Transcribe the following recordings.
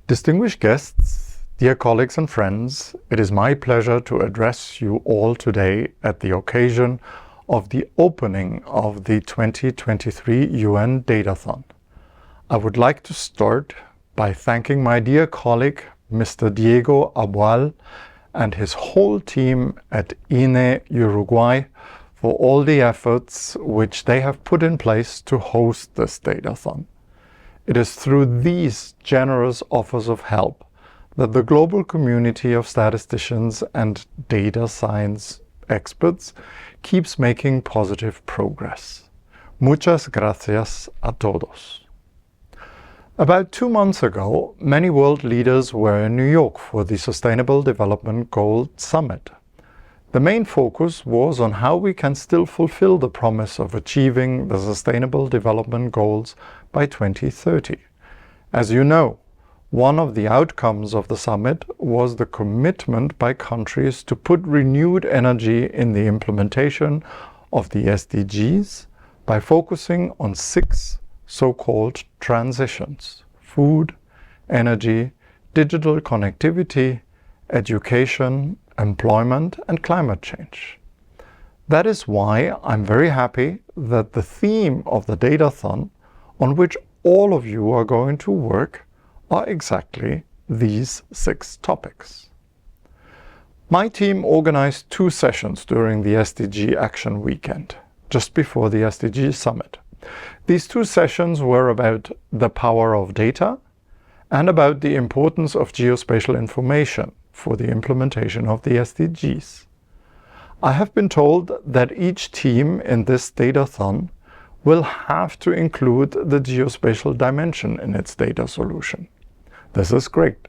Distinguished guests, dear colleagues and friends, it is my pleasure to address you all today at the occasion of the opening of the 2023 UN Datathon. I would like to start by thanking my dear colleague, Mr. Diego Abual, and his whole team at INE Uruguay for all the efforts which they have put in place to host this Datathon. It is through these generous offers of help that the global community of statisticians and data science experts keeps making positive progress. Muchas gracias a todos. About 2 months ago, many world leaders were in New York for the Sustainable Development Goals Summit. The main focus was on how we can still fulfill the promise of achieving the Sustainable Development Goals by 2030. As you know, one of the outcomes of the summit was the commitment by countries to put renewed energy in the implementation of the SDGs by focusing on 6 so-called transitions: food, energy, digital connectivity, education, employment, and climate change. That is why I'm very happy that the theme of the Datathon, on which all of you are going to work, are exactly these 6 topics. My team organized 2 sessions during the SDG Action Weekend, just before the SDG Summit. These 2 sessions were about the power of data and about the importance of geospatial information for the implementation of the SDGs. I have been told that each team in this Datathon will have to include the geospatial dimension in its data solution. This is great.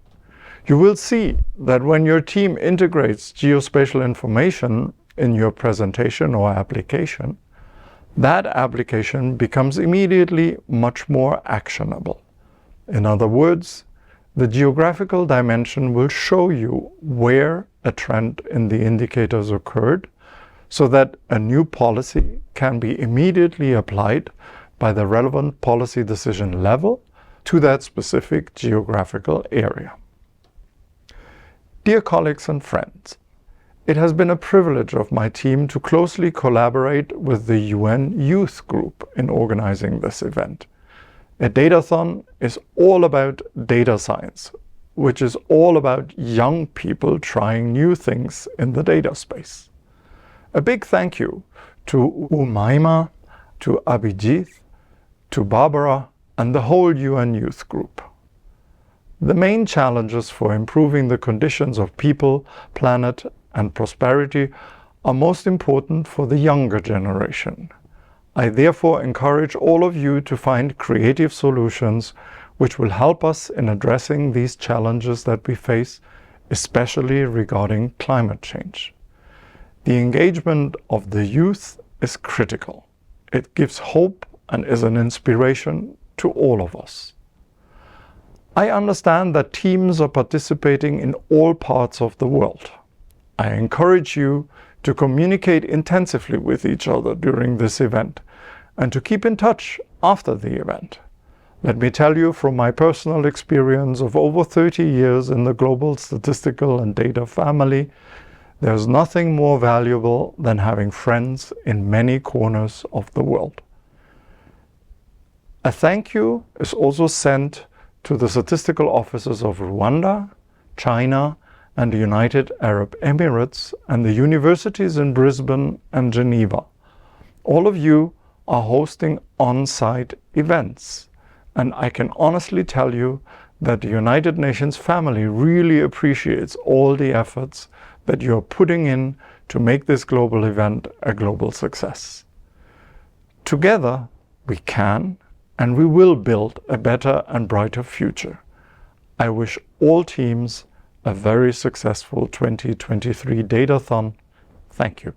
You will see that when your team integrates geospatial information in your presentation or application, that application becomes immediately much more actionable. In other words, the geographical dimension will show you where a trend in the indicators occurred, so that a new policy can be immediately applied by the relevant policy decision level to that specific geographical area. Dear colleagues and friends, it has been a privilege of my team to closely collaborate with the UN Youth Group in organizing this event. A Datathon is all about data science, which is all about young people trying new things in the data space. A big thank you to Umaima, to Abhijit, to Barbara, and the whole UN Youth Group. The main challenges for improving the conditions of people, planet, and prosperity are most important for the younger generation. I therefore encourage all of you to find creative solutions which will help us in addressing these challenges that we face, especially regarding climate change. The engagement of the youth is critical. It gives hope and is an inspiration to all of us. I understand that teams are participating in all parts of the world. I encourage you to communicate intensively with each other during this event and to keep in touch after the event. Let me tell you from my personal experience of over 30 years in the global statistical and data family, there's nothing more valuable than having friends in many corners of the world. A thank you is also sent to the statistical offices of Rwanda, China, and the United Arab Emirates, and the universities in Brisbane and Geneva. All of you are hosting on-site events, and I can honestly tell you that the United Nations family really appreciates all the efforts that you're putting in to make this global event a global success. Together, we can and we will build a better and brighter future. I wish all teams a very successful 2023 Datathon. Thank you.